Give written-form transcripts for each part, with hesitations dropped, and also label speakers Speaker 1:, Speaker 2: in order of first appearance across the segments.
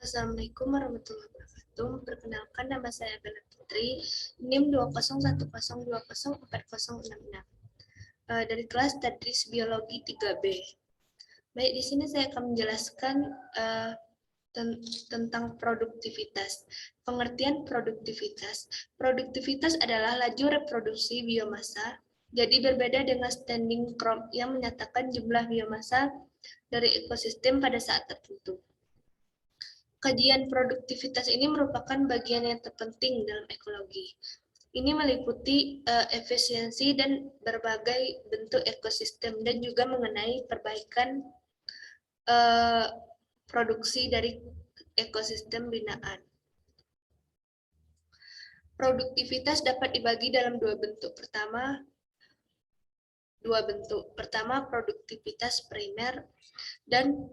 Speaker 1: Assalamualaikum warahmatullahi wabarakatuh. Perkenalkan, nama saya Bella Putri, NIM 20102040066 dari kelas Tadris Biologi 3B. Baik, di sini saya akan menjelaskan tentang produktivitas. Pengertian produktivitas. Produktivitas adalah laju reproduksi biomasa. Jadi berbeda dengan standing crop yang menyatakan jumlah biomasa dari ekosistem pada saat tertentu. Kajian produktivitas ini merupakan bagian yang terpenting dalam ekologi. Ini meliputi efisiensi dan berbagai bentuk ekosistem dan juga mengenai perbaikan produksi dari ekosistem binaan. Produktivitas dapat dibagi dalam dua bentuk. Pertama, produktivitas primer dan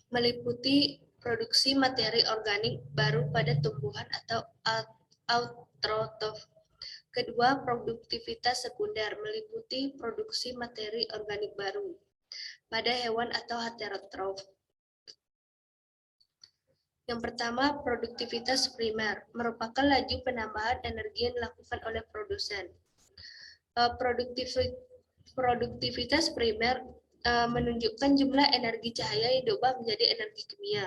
Speaker 1: meliputi produksi materi organik baru pada tumbuhan atau autotrof. Kedua, produktivitas sekunder meliputi produksi materi organik baru pada hewan atau heterotrof. Yang pertama, produktivitas primer merupakan laju penambahan energi yang dilakukan oleh produsen. Produktivitas primer menunjukkan jumlah energi cahaya yang diubah menjadi energi kimia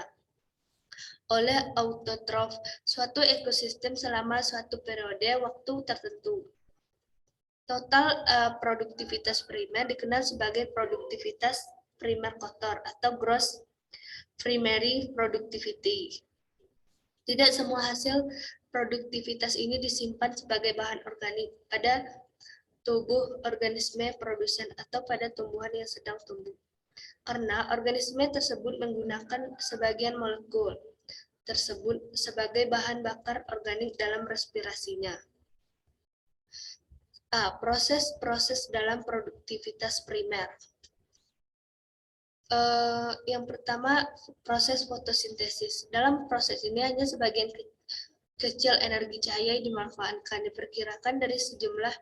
Speaker 1: oleh autotrof suatu ekosistem selama suatu periode waktu tertentu. Total produktivitas primer dikenal sebagai produktivitas primer kotor atau gross primary productivity. Tidak semua hasil produktivitas ini disimpan sebagai bahan organik pada tubuh organisme produsen atau pada tumbuhan yang sedang tumbuh. Karena organisme tersebut menggunakan sebagian molekul tersebut sebagai bahan bakar organik dalam respirasinya. Proses-proses dalam produktivitas primer. Yang pertama, proses fotosintesis. Dalam proses ini hanya sebagian kecil energi cahaya yang dimanfaatkan. Diperkirakan dari sejumlah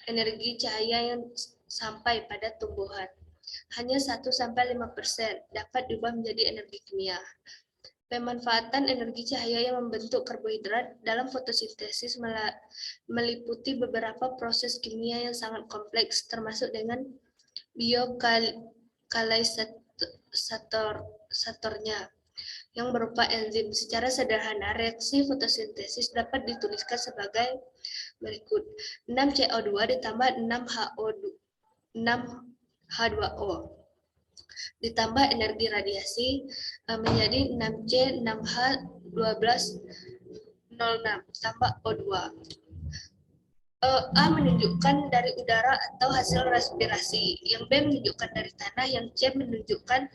Speaker 1: energi cahaya yang sampai pada tumbuhan. Hanya 1-5% dapat diubah menjadi energi kimia. Pemanfaatan energi cahaya yang membentuk karbohidrat dalam fotosintesis meliputi beberapa proses kimia yang sangat kompleks, termasuk dengan biokalisatornya yang berupa enzim. Secara sederhana, reaksi fotosintesis dapat dituliskan sebagai berikut. 6CO2 ditambah 6H2O ditambah energi radiasi menjadi 6C 6H12O6 tambah O2. A menunjukkan dari udara atau hasil respirasi, yang B menunjukkan dari tanah, yang C menunjukkan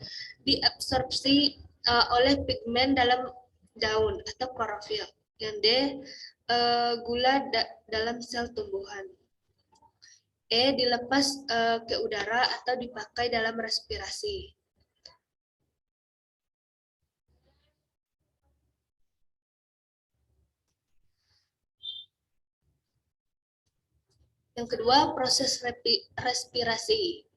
Speaker 1: diabsorpsi oleh pigmen dalam daun atau klorofil, yang D gula dalam sel tumbuhan. E dilepas ke udara atau dipakai dalam respirasi. Yang kedua, proses respirasi.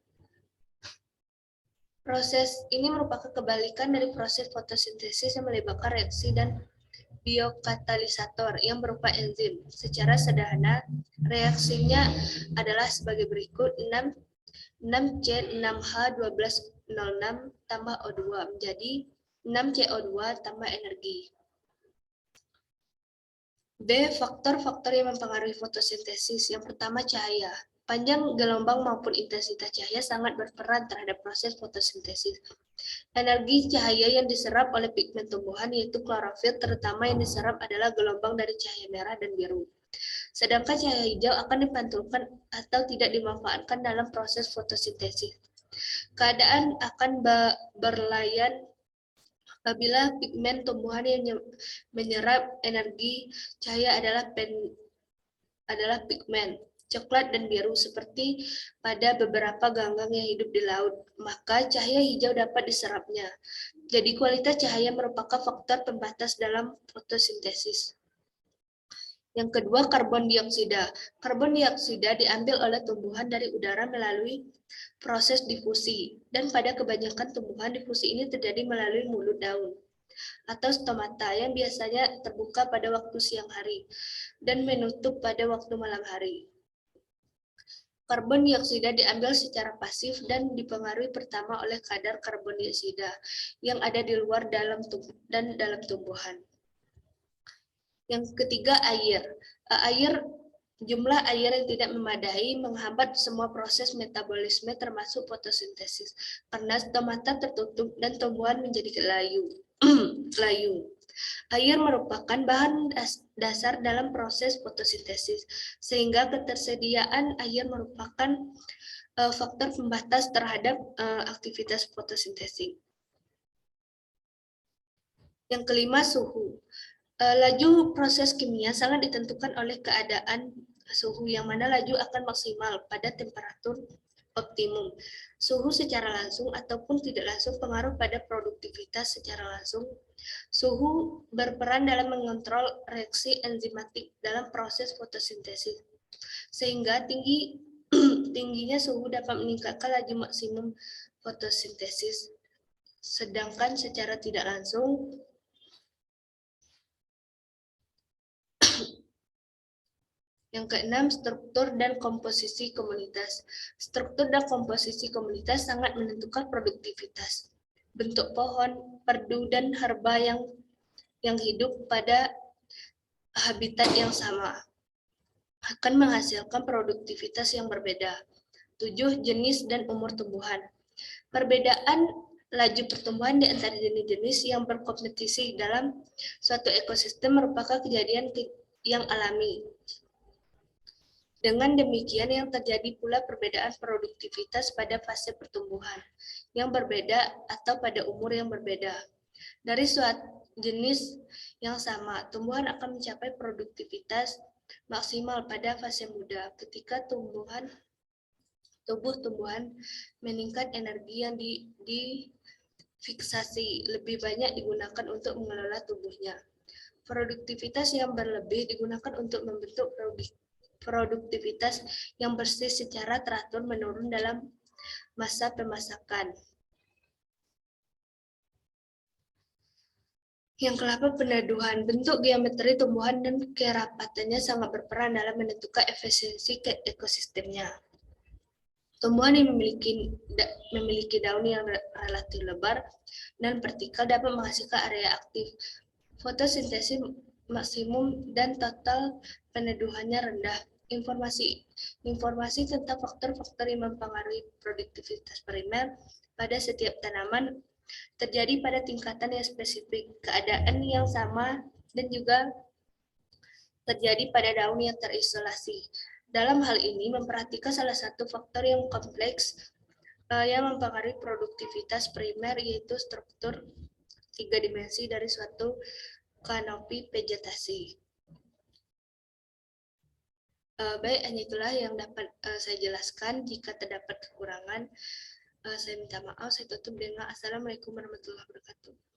Speaker 1: Proses ini merupakan kebalikan dari proses fotosintesis yang melibatkan reaksi dan biokatalisator yang berupa enzim. Secara sederhana, reaksinya adalah sebagai berikut. 6C 6H12O6 tambah O2 menjadi 6CO2 tambah energi. B. Faktor-faktor yang mempengaruhi fotosintesis. Yang pertama, cahaya. Panjang gelombang maupun intensitas cahaya sangat berperan terhadap proses fotosintesis. Energi cahaya yang diserap oleh pigmen tumbuhan, yaitu klorofil, terutama yang diserap adalah gelombang dari cahaya merah dan biru. Sedangkan cahaya hijau akan dipantulkan atau tidak dimanfaatkan dalam proses fotosintesis. Keadaan akan berlayan apabila pigmen tumbuhan yang menyerap energi cahaya adalah pigmen coklat dan biru seperti pada beberapa ganggang yang hidup di laut, maka cahaya hijau dapat diserapnya. Jadi kualitas cahaya merupakan faktor pembatas dalam fotosintesis. Yang kedua, karbon dioksida. Karbon dioksida diambil oleh tumbuhan dari udara melalui proses difusi, dan pada kebanyakan tumbuhan difusi ini terjadi melalui mulut daun atau stomata yang biasanya terbuka pada waktu siang hari dan menutup pada waktu malam hari. Karbon dioksida diambil secara pasif dan dipengaruhi pertama oleh kadar karbon dioksida yang ada di luar dalam tumbuhan. Yang ketiga, air. Jumlah air yang tidak memadai menghambat semua proses metabolisme termasuk fotosintesis karena stomata tertutup dan tumbuhan menjadi layu. Air merupakan bahan dasar dalam proses fotosintesis, sehingga ketersediaan air merupakan faktor pembatas terhadap aktivitas fotosintesis. Yang kelima, suhu. Laju proses kimia sangat ditentukan oleh keadaan suhu, yang mana laju akan maksimal pada temperatur optimum. Suhu secara langsung ataupun tidak langsung pengaruh pada produktivitas secara langsung. Suhu berperan dalam mengontrol reaksi enzimatik dalam proses fotosintesis, sehingga tingginya suhu dapat meningkatkan laju maksimum fotosintesis. Sedangkan secara tidak langsung, yang keenam, struktur dan komposisi komunitas. Struktur dan komposisi komunitas sangat menentukan produktivitas. Bentuk pohon, perdu, dan herba yang hidup pada habitat yang sama akan menghasilkan produktivitas yang berbeda. 7. Jenis dan umur tumbuhan. Perbedaan laju pertumbuhan di antara jenis-jenis yang berkompetisi dalam suatu ekosistem merupakan kejadian yang alami. Dengan demikian, yang terjadi pula perbedaan produktivitas pada fase pertumbuhan yang berbeda atau pada umur yang berbeda. Dari suatu jenis yang sama, tumbuhan akan mencapai produktivitas maksimal pada fase muda ketika tubuh tumbuhan meningkat, energi yang difiksasi lebih banyak digunakan untuk mengelola tubuhnya. Produktivitas yang berlebih digunakan untuk membentuk produktivitas yang bersih secara teratur menurun dalam masa pemasakan. Yang kelapa, peneduhan. Bentuk, geometri tumbuhan dan kerapatannya sangat berperan dalam menentukan efisiensi ekosistemnya. Tumbuhan yang memiliki daun yang relatif lebar dan vertikal dapat menghasilkan area aktif. Fotosintesis maksimum dan total peneduhannya rendah. Informasi tentang faktor-faktor yang mempengaruhi produktivitas primer pada setiap tanaman terjadi pada tingkatan yang spesifik, keadaan yang sama, dan juga terjadi pada daun yang terisolasi. Dalam hal ini, memperhatikan salah satu faktor yang kompleks yang mempengaruhi produktivitas primer, yaitu struktur 3 dimensi dari suatu kanopi vegetasi. Baik, hanya itulah yang dapat saya jelaskan. Jika terdapat kekurangan, saya minta maaf. Saya tutup dengan Assalamualaikum warahmatullahi wabarakatuh.